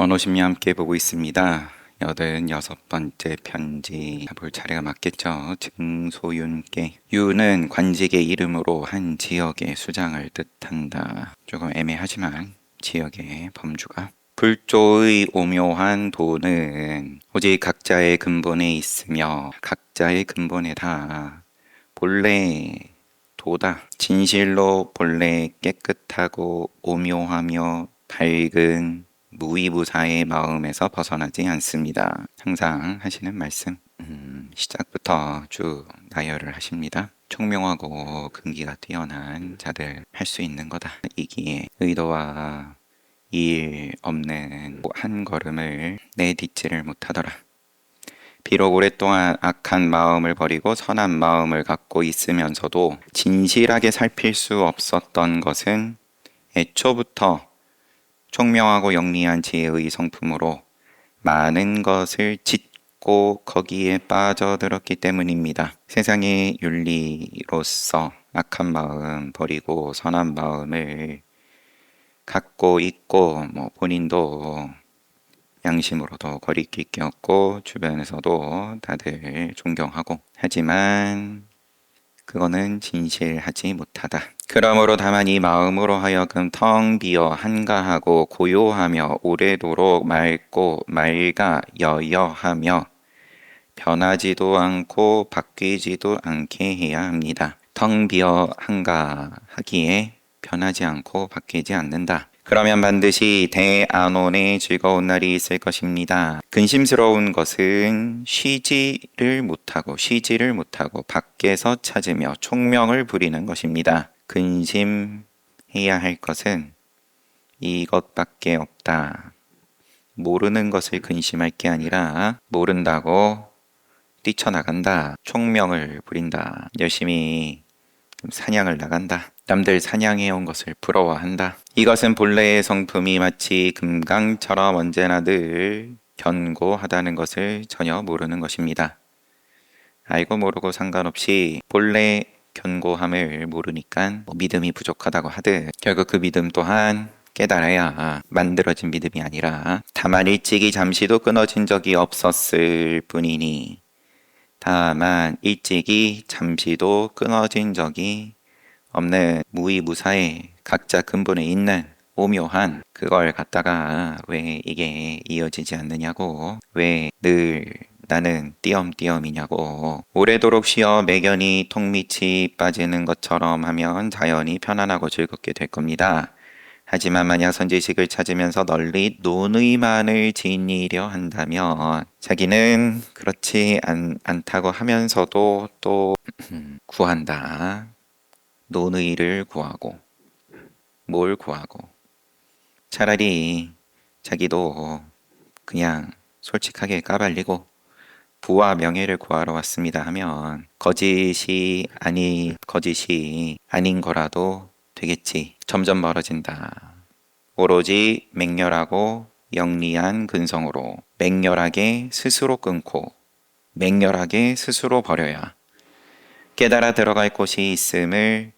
원오십리 함께 보고 있습니다. 86번째 편지 볼 차례가 맞겠죠. 증소윤께 유는 관직의 이름으로 한 지역의 수장을 뜻한다. 조금 애매하지만 지역의 범주가 불조의 오묘한 도는 오직 각자의 근본에 있으며 각자의 근본에 다 본래 도다. 진실로 본래 깨끗하고 오묘하며 밝은 무위무사의 마음에서 벗어나지 않습니다. 항상 하시는 말씀. 시작부터 쭉 나열을 하십니다. 총명하고 근기가 뛰어난 자들 할 수 있는 거다. 이기에 의도와 일 없는 한 걸음을 내딛지를 못하더라. 비록 오랫동안 악한 마음을 버리고 선한 마음을 갖고 있으면서도 진실하게 살필 수 없었던 것은 애초부터 총명하고 영리한 지혜의 성품으로 많은 것을 짓고 거기에 빠져들었기 때문입니다. 세상의 윤리로서 악한 마음 버리고 선한 마음을 갖고 있고 본인도 양심으로도 거리낄 게 없고 주변에서도 다들 존경하고 하지만 그거는 진실하지 못하다. 그러므로 다만 이 마음으로 하여금 텅 비어 한가하고 고요하며 오래도록 맑고 맑아 여여하며 변하지도 않고 바뀌지도 않게 해야 합니다. 텅 비어 한가하기에 변하지 않고 바뀌지 않는다. 그러면 반드시 대안온의 즐거운 날이 있을 것입니다. 근심스러운 것은 쉬지를 못하고 밖에서 찾으며 총명을 부리는 것입니다. 근심해야 할 것은 이것밖에 없다. 모르는 것을 근심할 게 아니라 모른다고 뛰쳐나간다. 총명을 부린다. 열심히 사냥을 나간다. 남들 사냥해온 것을 부러워한다. 이것은 본래의 성품이 마치 금강처럼 언제나 늘 견고하다는 것을 전혀 모르는 것입니다. 알고 모르고 상관없이 본래 견고함을 모르니까 믿음이 부족하다고 하듯 결국 그 믿음 또한 깨달아야 만들어진 믿음이 아니라 다만 일찍이 잠시도 끊어진 적이 없었을 뿐이니 다만 일찍이 잠시도 끊어진 적이 없는 무위무사의 각자 근본에 있는 오묘한 그걸 갖다가 왜 이게 이어지지 않느냐고, 왜 늘 나는 띄엄띄엄이냐고. 오래도록 쉬어 매견이 톡밑이 빠지는 것처럼 하면 자연히 편안하고 즐겁게 될 겁니다. 하지만 만약 선지식을 찾으면서 널리 논의만을 지니려 한다면 자기는 그렇지 않다고 하면서도 또 구한다. 논의를 구하고 뭘 구하고 차라리 자기도 그냥 솔직하게 까발리고 부와 명예를 구하러 왔습니다 하면 거짓이 아닌 거라도 되겠지. 점점 멀어진다. 오로지 맹렬하고 영리한 근성으로 맹렬하게 스스로 끊고 맹렬하게 스스로 버려야 깨달아 들어갈 곳이 있음을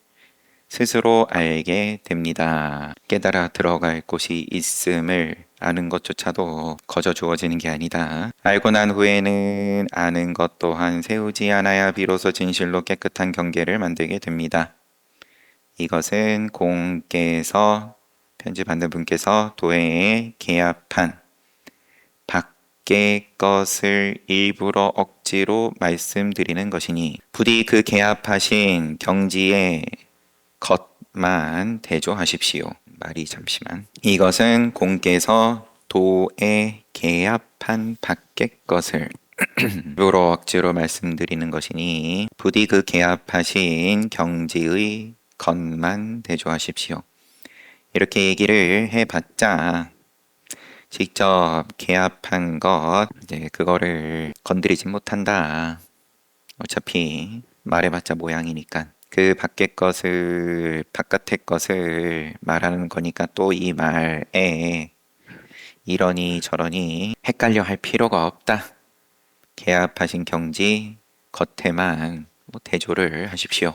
스스로 알게 됩니다. 깨달아 들어갈 곳이 있음을 아는 것조차도 거저 주어지는 게 아니다. 알고 난 후에는 아는 것 또한 세우지 않아야 비로소 진실로 깨끗한 경계를 만들게 됩니다. 이것은 공께서 편지 받는 분께서 도해에 계합한 밖의 것을 일부러 억지로 말씀드리는 것이니 부디 그 계합하신 경지의 것만 대조하십시오. 말이 잠시만. 이것은 공께서 도에 계합한 밖의 것을 일부러 억지로 말씀드리는 것이니 부디 그 계합하신 경지의 것만 대조하십시오. 이렇게 얘기를 해봤자 직접 계합한 것 이제 그거를 건드리지 못한다. 어차피 말해봤자 모양이니까. 그 바깥의 것을 말하는 거니까 또 이 말에 이러니 저러니 헷갈려 할 필요가 없다. 계합하신 경지 겉에만 대조를 하십시오.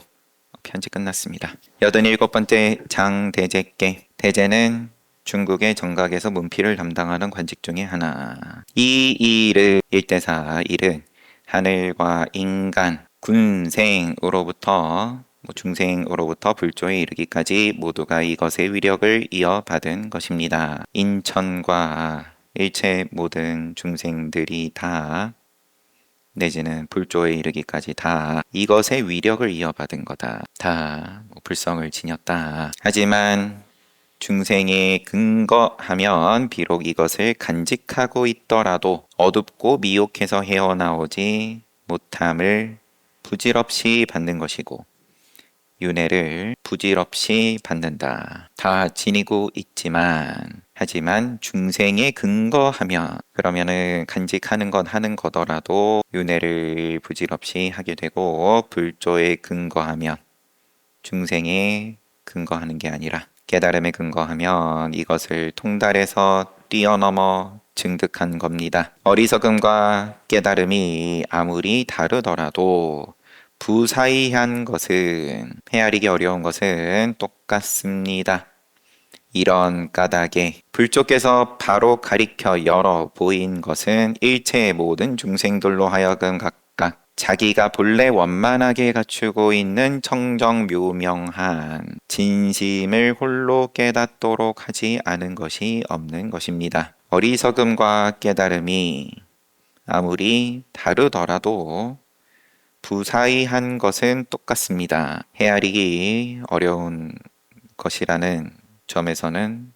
편지 끝났습니다. 87번째 장대제께. 대제는 중국의 정각에서 문필을 담당하는 관직 중에 하나. 이 일을 일대사 일은 하늘과 인간, 군생으로부터 중생으로부터 불조에 이르기까지 모두가 이것의 위력을 이어받은 것입니다. 인천과 일체 모든 중생들이 다 내지는 불조에 이르기까지 다 이것의 위력을 이어받은 거다. 다 불성을 지녔다. 하지만 중생에 근거하면 비록 이것을 간직하고 있더라도 어둡고 미혹해서 헤어나오지 못함을 부질없이 받는 것이고 윤회를 부질없이 받는다. 다 지니고 있지만 하지만 중생에 근거하면 그러면은 간직하는 건 하는 거더라도 윤회를 부질없이 하게 되고 불조에 근거하면 중생에 근거하는 게 아니라 깨달음에 근거하면 이것을 통달해서 뛰어넘어 증득한 겁니다. 어리석음과 깨달음이 아무리 다르더라도 부사이한 것은 헤아리기 어려운 것은 똑같습니다. 이런 까닭에 불조께서 바로 가리켜 열어 보인 것은 일체의 모든 중생들로 하여금 각각 자기가 본래 원만하게 갖추고 있는 청정묘명한 진심을 홀로 깨닫도록 하지 않은 것이 없는 것입니다. 어리석음과 깨달음이 아무리 다르더라도 부사이한 것은 똑같습니다. 헤아리기 어려운 것이라는 점에서는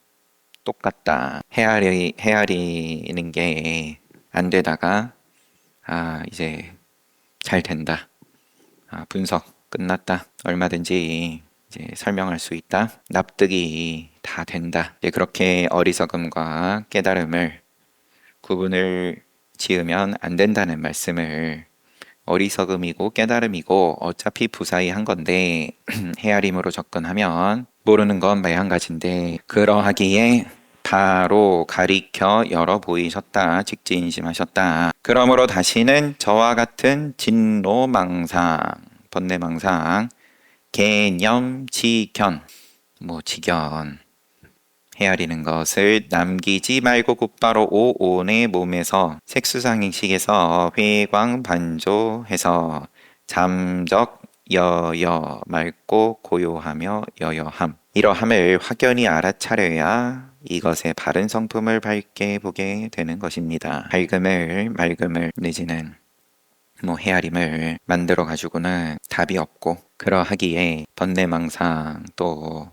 똑같다. 헤아리는 게 안 되다가 이제 잘 된다. 분석 끝났다. 얼마든지 이제 설명할 수 있다. 납득이 다 된다. 이제 그렇게 어리석음과 깨달음을 구분을 지으면 안 된다는 말씀을 어리석음이고 깨달음이고 어차피 부사이한 건데 헤아림으로 접근하면 모르는 건 마찬가지인데 그러하기에 바로 가리켜 열어 보이셨다. 직지인심하셨다. 그러므로 다시는 저와 같은 진노망상, 번뇌망상, 개념, 지견, 지견 헤아리는 것을 남기지 말고 곧바로 오온의 몸에서 색수상행식에서 회광반조해서 잠적 여여 맑고 고요하며 여여함 이러함을 확연히 알아차려야 이것의 바른 성품을 밝게 보게 되는 것입니다. 맑음을 내지는 헤아림을 만들어 가지고는 답이 없고 그러하기에 번뇌망상 또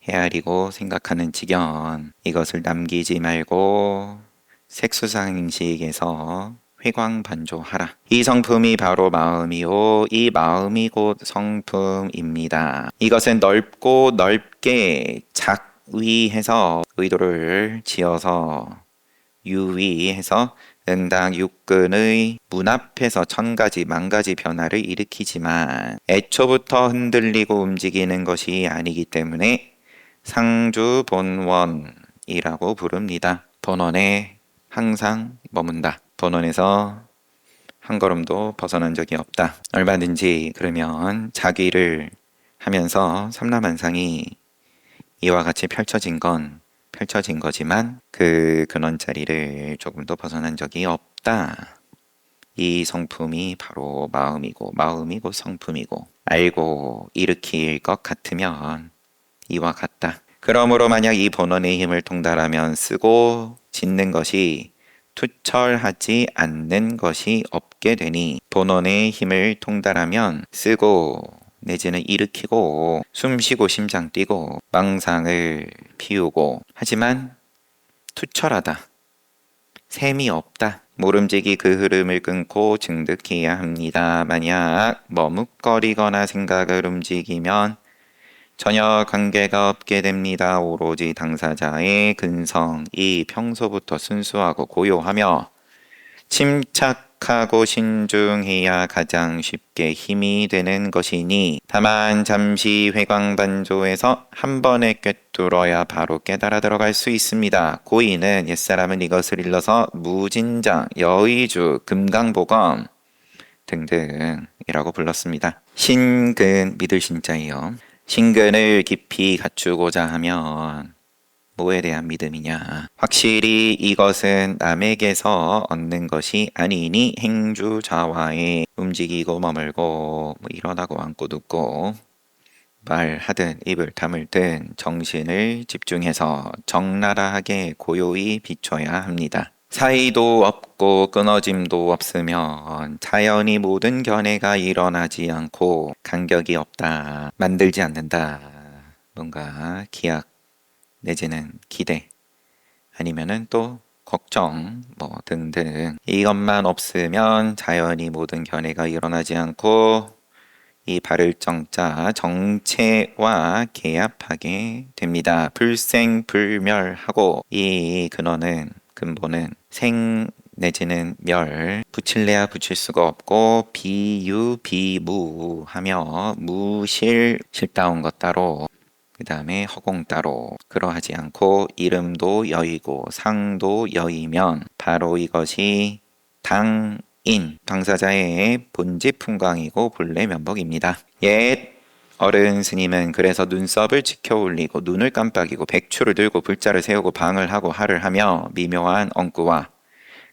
헤아리고 생각하는 지견 이것을 남기지 말고 색수상식에서 회광반조하라. 이 성품이 바로 마음이요 이 마음이 곧 성품입니다. 이것은 넓고 넓게 작위해서 의도를 지어서 유위해서 응당 육근의 문 앞에서 천가지 만가지 변화를 일으키지만 애초부터 흔들리고 움직이는 것이 아니기 때문에 상주 본원이라고 부릅니다. 본원에 항상 머문다. 본원에서 한 걸음도 벗어난 적이 없다. 얼마든지 그러면 자기를 하면서 삼라만상이 이와 같이 펼쳐진 거지만 그 근원자리를 조금도 벗어난 적이 없다. 이 성품이 바로 마음이고 마음이고 성품이고 알고 일으킬 것 같으면 이와 같다. 그러므로 만약 이 본원의 힘을 통달하면 쓰고 짓는 것이 투철하지 않는 것이 없게 되니 본원의 힘을 통달하면 쓰고 내지는 일으키고 숨쉬고 심장 뛰고 망상을 피우고 하지만 투철하다. 셈이 없다. 모름지기 그 흐름을 끊고 증득해야 합니다. 만약 머뭇거리거나 생각을 움직이면 전혀 관계가 없게 됩니다. 오로지 당사자의 근성이 평소부터 순수하고 고요하며 침착하고 신중해야 가장 쉽게 힘이 되는 것이니 다만 잠시 회광반조에서 한 번에 꿰뚫어야 바로 깨달아 들어갈 수 있습니다. 고인은 옛사람은 이것을 일러서 무진장, 여의주, 금강보검 등등이라고 불렀습니다. 신근 믿을 신자이요. 신근을 깊이 갖추고자 하면 뭐에 대한 믿음이냐? 확실히 이것은 남에게서 얻는 것이 아니니 행주자와의 움직이고 머물고 뭐 일어나고 앉고 눕고 말하든 입을 다물든 정신을 집중해서 적나라하게 고요히 비춰야 합니다. 사이도 없고 끊어짐도 없으면 자연히 모든 견해가 일어나지 않고 간격이 없다, 만들지 않는다. 뭔가 기약 내지는 기대 아니면은 또 걱정 뭐 등등 이것만 없으면 자연히 모든 견해가 일어나지 않고 이 발을 정자 정체와 개합하게 됩니다. 불생불멸하고 이 근본은 생 내지는 멸 붙일래야 붙일 수가 없고 비유 비무하며 무실 실다운 것 따로 그 다음에 허공 따로 그러하지 않고 이름도 여이고 상도 여이면 바로 이것이 당사자의 본질 풍광이고 본래 면목입니다. 옛 어른 스님은 그래서 눈썹을 지켜 올리고 눈을 깜빡이고 백추를 들고 불자를 세우고 방을 하고 하를 하며 미묘한 엉구와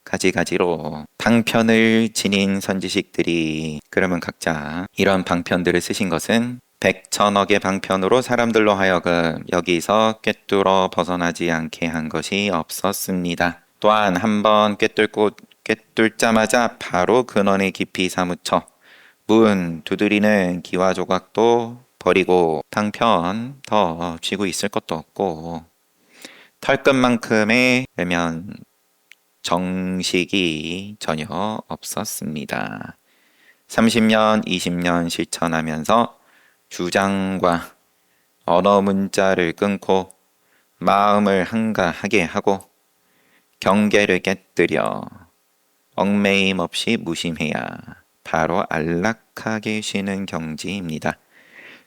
가지가지로 방편을 지닌 선지식들이 그러면 각자 이런 방편들을 쓰신 것은 백천억의 방편으로 사람들로 하여금 여기서 꿰뚫어 벗어나지 않게 한 것이 없었습니다. 또한 한번 꿰뚫자마자 바로 근원에 깊이 사무쳐 문 두드리는 기와 조각도 버리고 방편 더 쥐고 있을 것도 없고 털끝만큼의 외면 정식이 전혀 없었습니다. 30년, 20년 실천하면서 주장과 언어 문자를 끊고 마음을 한가하게 하고 경계를 깨뜨려 얽매임 없이 무심해야 바로 안락하게 쉬는 경지입니다.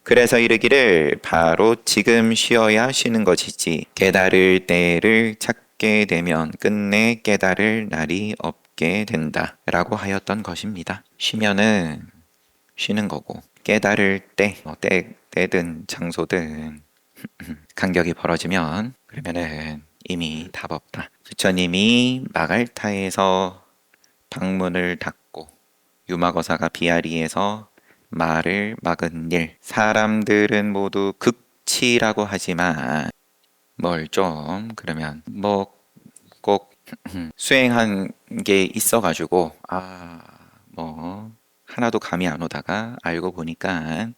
그래서 이르기를 바로 지금 쉬어야 쉬는 것이지 깨달을 때를 찾게 되면 끝내 깨달을 날이 없게 된다 라고 하였던 것입니다. 쉬면은 쉬는 거고 깨달을 때든 장소든 간격이 벌어지면 그러면은 이미 답 없다. 부처님이 마갈타에서 방문을 닫고 유마거사가 비아리에서 말을 막은 일 사람들은 모두 극치라고 하지만 뭘 좀 그러면 뭐 꼭 수행한 게 있어가지고 뭐 하나도 감이 안 오다가 알고 보니까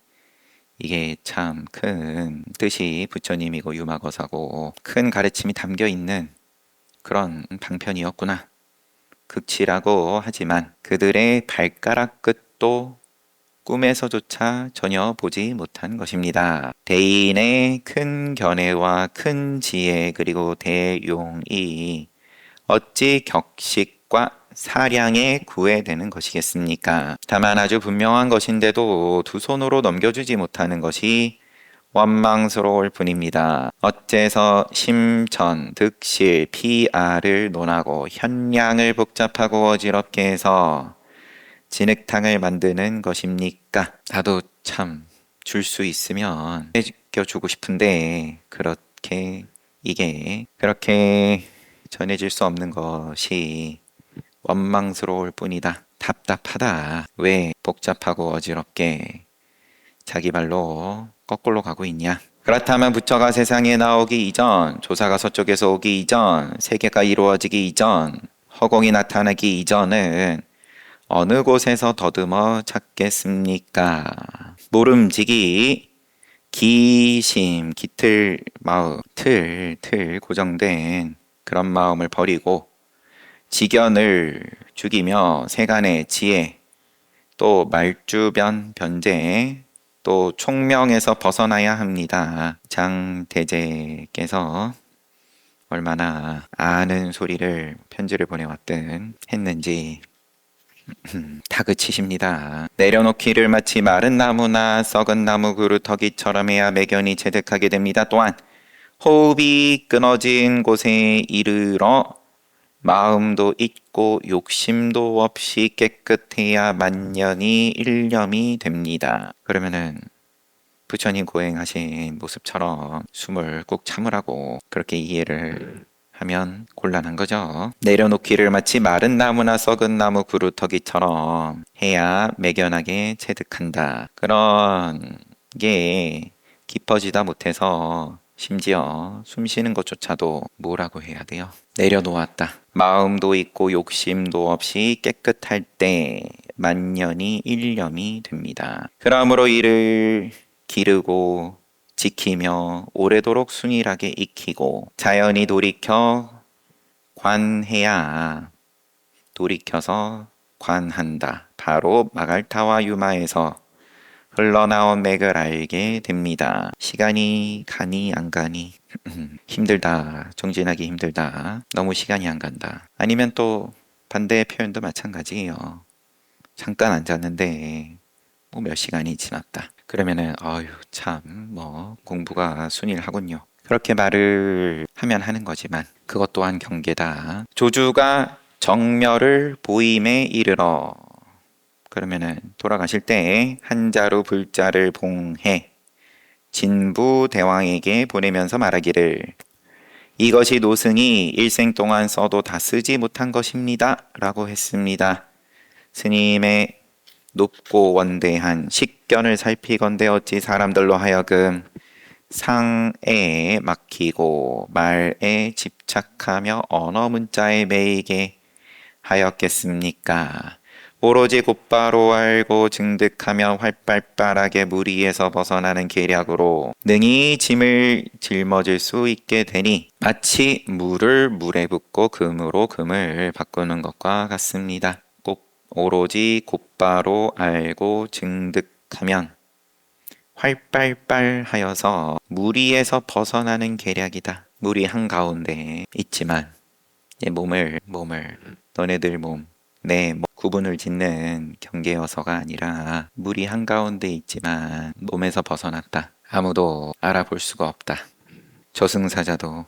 이게 참 큰 뜻이 부처님이고 유마거사고 큰 가르침이 담겨 있는 그런 방편이었구나. 극치라고 하지만 그들의 발가락 끝도 꿈에서조차 전혀 보지 못한 것입니다. 대인의 큰 견해와 큰 지혜 그리고 대용이 어찌 격식과 사량에 구애되는 것이겠습니까? 다만 아주 분명한 것인데도 두 손으로 넘겨주지 못하는 것이 원망스러울 뿐입니다. 어째서 심천, 득실, 피아를 논하고 현량을 복잡하고 어지럽게 해서 진흙탕을 만드는 것입니까? 나도 참 줄 수 있으면 해줘주고 싶은데 그렇게 전해질 수 없는 것이 원망스러울 뿐이다. 답답하다. 왜 복잡하고 어지럽게 자기 발로 거꾸로 가고 있냐? 그렇다면 부처가 세상에 나오기 이전, 조사가 서쪽에서 오기 이전, 세계가 이루어지기 이전, 허공이 나타나기 이전은 어느 곳에서 더듬어 찾겠습니까? 모름지기, 기심, 기틀 마음, 틀 고정된 그런 마음을 버리고 지견을 죽이며 세간의 지혜, 또 말주변 변제, 또 총명에서 벗어나야 합니다. 장대제께서 얼마나 아는 소리를 편지를 보내왔든 했는지 다그치십니다. 내려놓기를 마치 마른 나무나 썩은 나무 그루터기처럼 해야 매견이 체득하게 됩니다. 또한 호흡이 끊어진 곳에 이르러 마음도 잊고 욕심도 없이 깨끗해야 만년이 일념이 됩니다. 그러면은 부처님 고행하신 모습처럼 숨을 꾹 참으라고 그렇게 이해를 하면 곤란한 거죠. 내려놓기를 마치 마른 나무나 썩은 나무 그루터기처럼 해야 매견하게 체득한다. 그런 게 깊어지다 못해서 심지어 숨 쉬는 것조차도 뭐라고 해야 돼요? 내려놓았다. 마음도 있고 욕심도 없이 깨끗할 때 만년이 일념이 됩니다. 그러므로 이를 기르고 지키며 오래도록 순일하게 익히고 자연히 돌이켜서 관한다. 바로 마갈타와 유마에서 흘러나온 맥을 알게 됩니다. 시간이 가니 안 가니 힘들다. 정진하기 힘들다. 너무 시간이 안 간다. 아니면 또 반대의 표현도 마찬가지예요. 잠깐 앉았는데 뭐 몇 시간이 지났다. 그러면은 아유 참 뭐 공부가 순일하군요. 그렇게 말을 하면 하는 거지만 그것 또한 경계다. 조주가 정멸을 보임에 이르러 그러면은 돌아가실 때 한자로 불자를 봉해 진부 대왕에게 보내면서 말하기를 이것이 노승이 일생 동안 써도 다 쓰지 못한 것입니다. 라고 했습니다. 스님의 높고 원대한 식견을 살피건대 어찌 사람들로 하여금 상에 막히고 말에 집착하며 언어 문자에 매이게 하였겠습니까? 오로지 곧바로 알고 증득하며 활발빠르게 무리에서 벗어나는 계략으로 능히 짐을 짊어질 수 있게 되니 마치 물을 물에 붓고 금으로 금을 바꾸는 것과 같습니다. 오로지 곧바로 알고 증득하면 활발빨하여서 무리에서 벗어나는 계략이다. 무리 한가운데 있지만 몸을 너네들 몸 내 구분을 짓는 경계여서가 아니라 무리 한가운데 있지만 몸에서 벗어났다. 아무도 알아볼 수가 없다. 저승사자도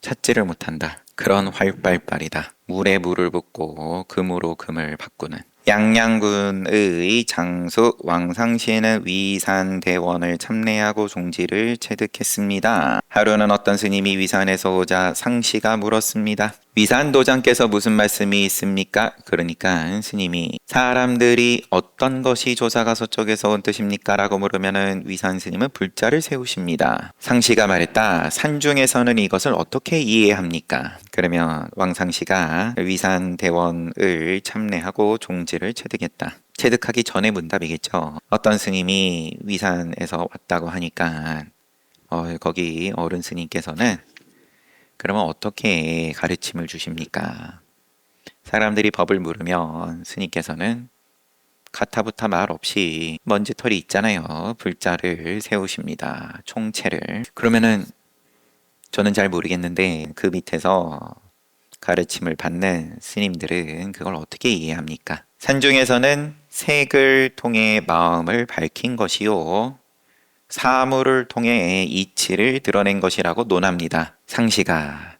찾지를 못한다. 그런 활발빨이다. 물에 물을 붓고 금으로 금을 바꾸는 양양군의 장수 왕상시에는 위산대원을 참례하고 종지를 체득했습니다. 하루는 어떤 스님이 위산에서 오자 상시가 물었습니다. 위산도장께서 무슨 말씀이 있습니까? 그러니까 스님이 사람들이 어떤 것이 조사가 서쪽에서 온 뜻입니까? 라고 물으면은 위산 스님은 불자를 세우십니다. 상시가 말했다. 산중에서는 이것을 어떻게 이해합니까? 그러면 왕상시가 위산대원을 참례하고 종지를 체득했다. 체득하기 전에 문답이겠죠. 어떤 스님이 위산에서 왔다고 하니까 거기 어른 스님께서는 그러면 어떻게 가르침을 주십니까? 사람들이 법을 물으면 스님께서는 가타부타 말 없이 먼지털이 있잖아요. 불자를 세우십니다. 총체를. 그러면은 저는 잘 모르겠는데 그 밑에서 가르침을 받는 스님들은 그걸 어떻게 이해합니까? 산중에서는 색을 통해 마음을 밝힌 것이요. 사물을 통해 이치를 드러낸 것이라고 논합니다. 상시가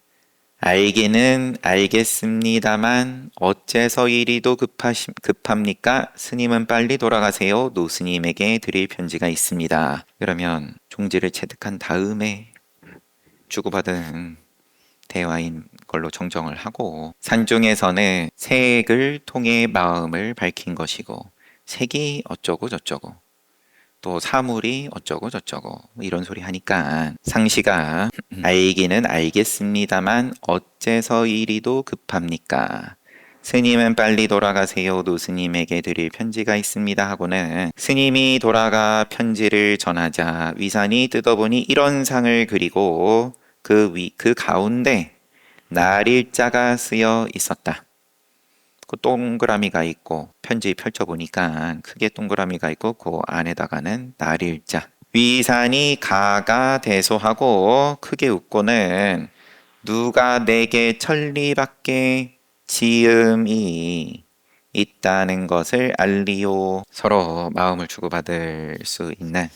알기는 알겠습니다만 어째서 이리도 급합니까? 스님은 빨리 돌아가세요. 노스님에게 드릴 편지가 있습니다. 그러면 종지를 체득한 다음에 주고받은 대화인 걸로 정정을 하고 산중에서는 색을 통해 마음을 밝힌 것이고 색이 어쩌고 저쩌고 또 사물이 어쩌고 저쩌고 이런 소리 하니까 상시가 알기는 알겠습니다만 어째서 이리도 급합니까? 스님은 빨리 돌아가세요. 노스님에게 드릴 편지가 있습니다 하고는 스님이 돌아가 편지를 전하자 위산이 뜯어보니 이런 상을 그리고 그 가운데 날일자가 쓰여 있었다. 그 동그라미가 있고 편지 펼쳐보니까 크게 동그라미가 있고 그 안에다가는 날일자. 위산이 가가 대소하고 크게 웃고는 누가 내게 천리밖에 지음이 있다는 것을 알리오. 서로 마음을 주고받을 수 있는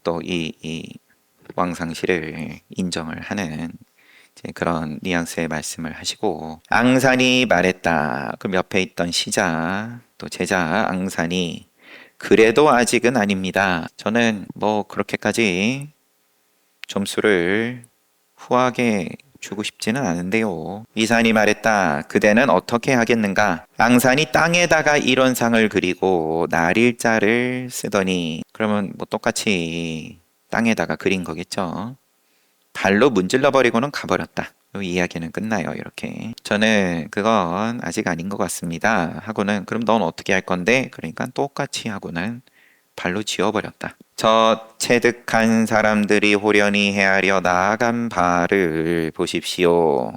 또 이 왕상시를 인정을 하는 그런 뉘앙스의 말씀을 하시고 앙산이 말했다. 그럼 옆에 있던 시자 또 제자 앙산이 그래도 아직은 아닙니다. 저는 뭐 그렇게까지 점수를 후하게 주고 싶지는 않은데요. 이산이 말했다. 그대는 어떻게 하겠는가? 앙산이 땅에다가 이런 상을 그리고 날일자를 쓰더니 그러면 뭐 똑같이 땅에다가 그린 거겠죠. 발로 문질러 버리고는 가버렸다. 이 이야기는 끝나요. 이렇게. 저는 그건 아직 아닌 것 같습니다. 하고는 그럼 넌 어떻게 할 건데? 그러니까 똑같이 하고는 발로 지워버렸다. 저 체득한 사람들이 호련히 헤아려 나아간 바를 보십시오.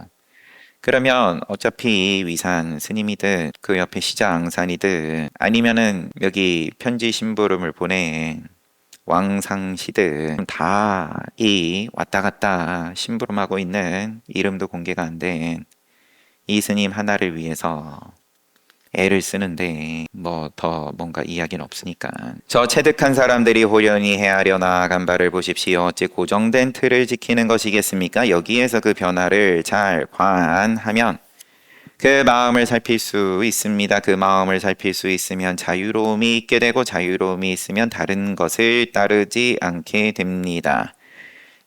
그러면 어차피 위산 스님이든 그 옆에 시장산이든 아니면은 여기 편지 심부름을 보낸 왕상시든 다 이 왔다 갔다 심부름하고 있는 이름도 공개가 안 된 이 스님 하나를 위해서 애를 쓰는데 뭐 더 뭔가 이야기는 없으니까 저 체득한 사람들이 호련히 헤아려 나아간 바를 보십시오. 어찌 고정된 틀을 지키는 것이겠습니까? 여기에서 그 변화를 잘 관하면 그 마음을 살필 수 있습니다. 그 마음을 살필 수 있으면 자유로움이 있게 되고 자유로움이 있으면 다른 것을 따르지 않게 됩니다.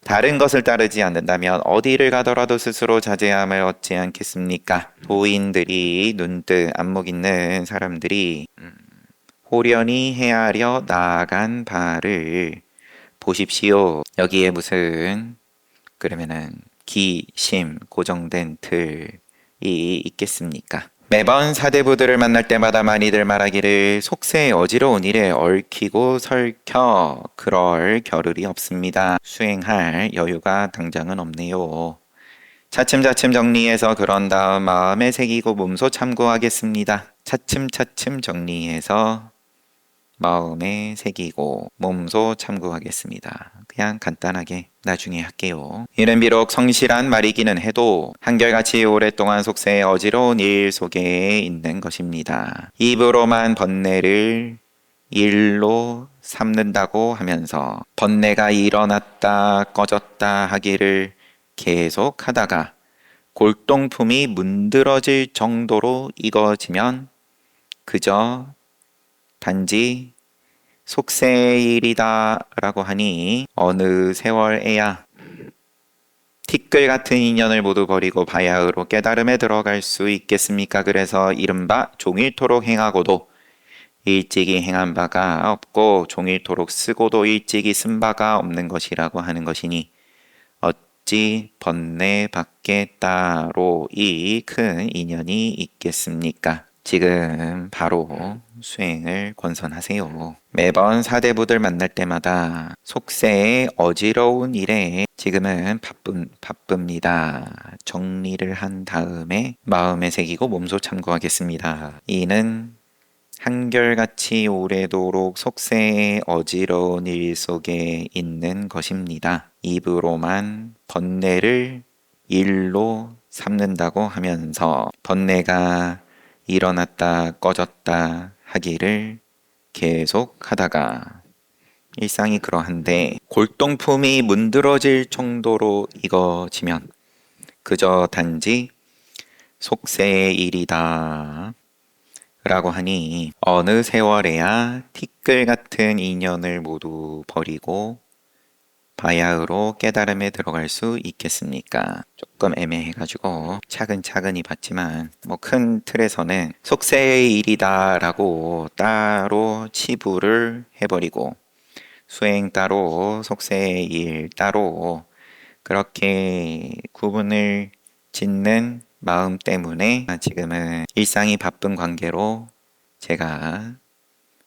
다른 것을 따르지 않는다면 어디를 가더라도 스스로 자제함을 얻지 않겠습니까? 도인들이 눈뜨 안목 있는 사람들이 호련히 헤아려 나아간 바를 보십시오. 여기에 무슨 그러면은 기심 고정된 틀이 있겠습니까? 매번 사대부들을 만날 때마다 많이들 말하기를 속세의 어지러운 일에 얽히고 설켜 그럴 겨를이 없습니다. 수행할 여유가 당장은 없네요. 차츰차츰 정리해서 그런 다음 마음에 새기고 몸소 참고하겠습니다. 차츰차츰 정리해서 마음에 새기고 몸소 참고하겠습니다. 그냥 간단하게 나중에 할게요. 이는 비록 성실한 말이기는 해도 한결같이 오랫동안 속세의 어지러운 일 속에 있는 것입니다. 입으로만 번뇌를 일로 삼는다고 하면서 번뇌가 일어났다 꺼졌다 하기를 계속 하다가 골동품이 문드러질 정도로 익어지면 그저 단지 속세의 일이다 라고 하니 어느 세월에야 티끌 같은 인연을 모두 버리고 바야흐로 깨달음에 들어갈 수 있겠습니까? 그래서 이른바 종일토록 행하고도 일찍이 행한 바가 없고 종일토록 쓰고도 일찍이 쓴 바가 없는 것이라고 하는 것이니 어찌 번뇌 밖에 따로 이 큰 인연이 있겠습니까? 지금 바로 수행을 권선하세요. 매번 사대부들 만날 때마다 속세의 어지러운 일에 지금은 바쁩니다. 정리를 한 다음에 마음에 새기고 몸소 참고하겠습니다. 이는 한결같이 오래도록 속세의 어지러운 일 속에 있는 것입니다. 입으로만 번뇌를 일로 삼는다고 하면서 번뇌가 일어났다 꺼졌다 하기를 계속 하다가 일상이 그러한데 골동품이 문드러질 정도로 익어지면 그저 단지 속세의 일이다 라고 하니 어느 세월에야 티끌 같은 인연을 모두 버리고 바야흐로 깨달음에 들어갈 수 있겠습니까? 조금 애매해가지고 차근차근히 봤지만 뭐 큰 틀에서는 속세의 일이다 라고 따로 치부를 해버리고 수행 따로 속세의 일 따로 그렇게 구분을 짓는 마음 때문에 지금은 일상이 바쁜 관계로 제가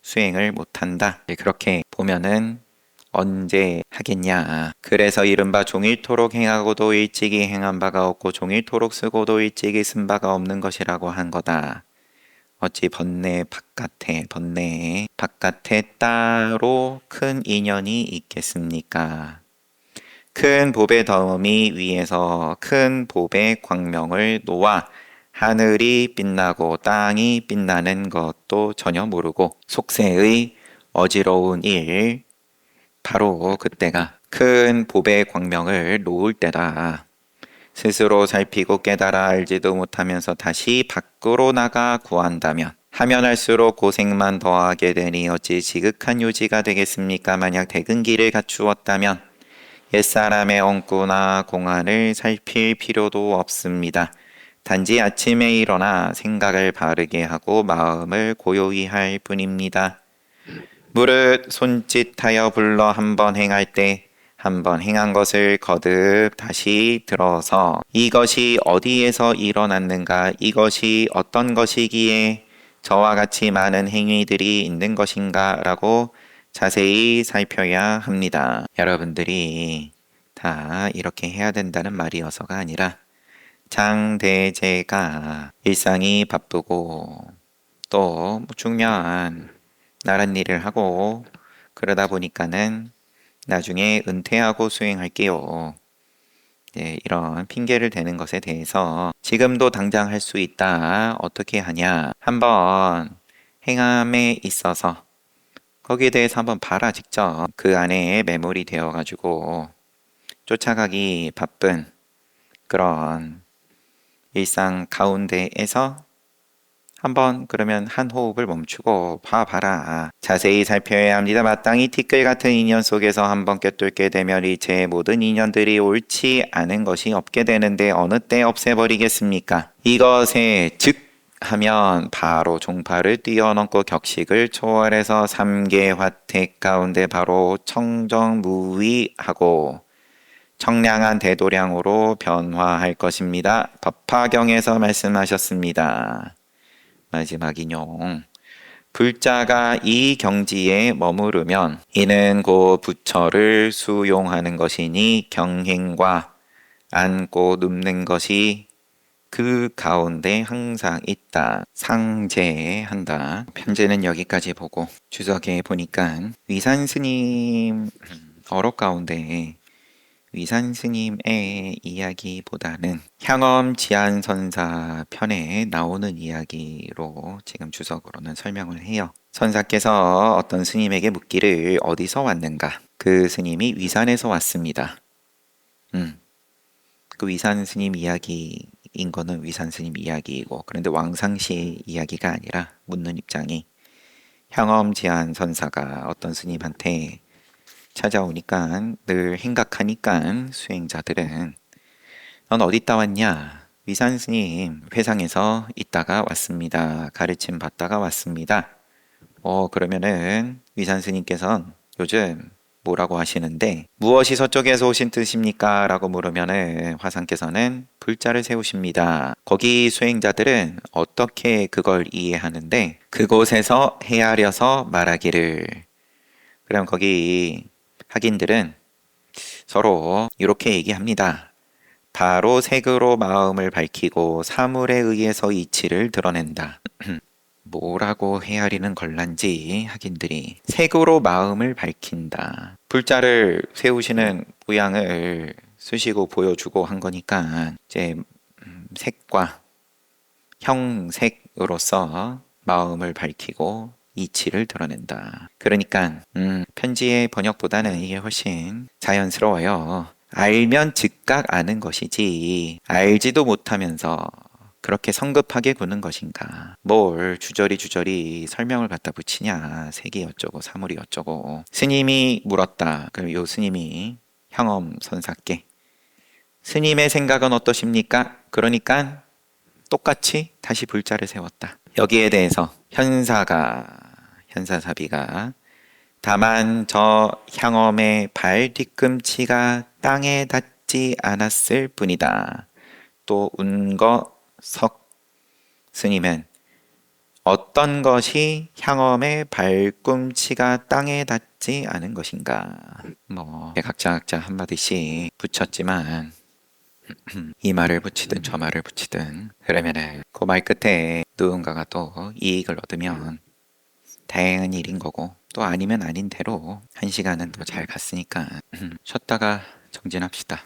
수행을 못한다 그렇게 보면은 언제 하겠냐. 그래서 이른바 종일토록 행하고도 일찍이 행한 바가 없고 종일토록 쓰고도 일찍이 쓴 바가 없는 것이라고 한 거다. 어찌 번뇌 바깥에 따로 큰 인연이 있겠습니까? 큰 법의 덤이 위에서 큰 법의 광명을 놓아 하늘이 빛나고 땅이 빛나는 것도 전혀 모르고 속세의 어지러운 일 바로 그때가 큰 법의 광명을 놓을 때다. 스스로 살피고 깨달아 알지도 못하면서 다시 밖으로 나가 구한다면 하면 할수록 고생만 더하게 되니 어찌 지극한 요지가 되겠습니까? 만약 대근기를 갖추었다면 옛사람의 엉꾸나 공안을 살필 필요도 없습니다. 단지 아침에 일어나 생각을 바르게 하고 마음을 고요히 할 뿐입니다. 무릇 손짓하여 불러 한번 행할 때 한번 행한 것을 거듭 다시 들어서 이것이 어디에서 일어났는가, 이것이 어떤 것이기에 저와 같이 많은 행위들이 있는 것인가 라고 자세히 살펴야 합니다. 여러분들이 다 이렇게 해야 된다는 말이어서가 아니라 장대제가 일상이 바쁘고 또 중요한 나란 일을 하고 그러다 보니까는 나중에 은퇴하고 수행할게요. 네, 이런 핑계를 대는 것에 대해서 지금도 당장 할 수 있다. 어떻게 하냐? 한번 행함에 있어서 거기에 대해서 한번 봐라 직접. 그 안에 매몰이 되어가지고 쫓아가기 바쁜 그런 일상 가운데에서 한번 그러면 한 호흡을 멈추고 봐봐라. 자세히 살펴야 합니다. 마땅히 티끌 같은 인연 속에서 한번 꿰뚫게 되면 이제 모든 인연들이 옳지 않은 것이 없게 되는데 어느 때 없애버리겠습니까? 이것에 즉 하면 바로 종파를 뛰어넘고 격식을 초월해서 삼계 화택 가운데 바로 청정무위하고 청량한 대도량으로 변화할 것입니다. 법화경에서 말씀하셨습니다. 마지막 인용. 불자가 이 경지에 머무르면 이는 고 부처를 수용하는 것이니 경행과 안고 눕는 것이 그 가운데 항상 있다. 상제한다. 편제는 여기까지 보고 주석에 보니까 위산 스님 어록 가운데 위산 스님의 이야기보다는 향엄 지안선사 편에 나오는 이야기로 지금 주석으로는 설명을 해요. 선사께서 어떤 스님에게 묻기를 어디서 왔는가? 그 스님이 위산에서 왔습니다. 그 위산 스님 이야기인 거는 위산 스님 이야기이고, 그런데 왕상시 이야기가 아니라 묻는 입장이 향엄 지안선사가 어떤 스님한테 찾아오니까 늘 행각하니까 수행자들은 넌 어디다 왔냐? 위산 스님 회상에서 있다가 왔습니다. 가르침 받다가 왔습니다. 그러면은 위산 스님께서는 요즘 뭐라고 하시는데 무엇이 서쪽에서 오신 뜻입니까? 라고 물으면은 화상께서는 불자를 세우십니다. 거기 수행자들은 어떻게 그걸 이해하는데 그곳에서 헤아려서 말하기를, 그럼 거기 학인들은 서로 이렇게 얘기합니다. 바로 색으로 마음을 밝히고 사물에 의해서 이치를 드러낸다. 뭐라고 헤아리는 걸란지 학인들이 색으로 마음을 밝힌다. 불자를 세우시는 모양을 쓰시고 보여주고 한 거니까 이제 색과 형색으로서 마음을 밝히고 이치를 드러낸다. 그러니까 편지의 번역보다는 이게 훨씬 자연스러워요. 알면 즉각 아는 것이지 알지도 못하면서 그렇게 성급하게 구는 것인가. 뭘 주저리 설명을 갖다 붙이냐. 색이 어쩌고 사물이 어쩌고. 스님이 물었다. 그럼 요 스님이 향엄 선사께 스님의 생각은 어떠십니까? 그러니까 똑같이 다시 불자를 세웠다. 여기에 대해서 현사사비가 다만 저 향엄의 발 뒤꿈치가 땅에 닿지 않았을 뿐이다. 또 운거석 스님은 어떤 것이 향엄의 발꿈치가 땅에 닿지 않은 것인가. 각자 한마디씩 붙였지만 이 말을 붙이든 저 말을 붙이든 그러면은 그 말 끝에 누군가가 또 이익을 얻으면 다행한 일인 거고, 또 아니면 아닌 대로 한 시간은 또 잘 갔으니까 쉬었다가 정진합시다.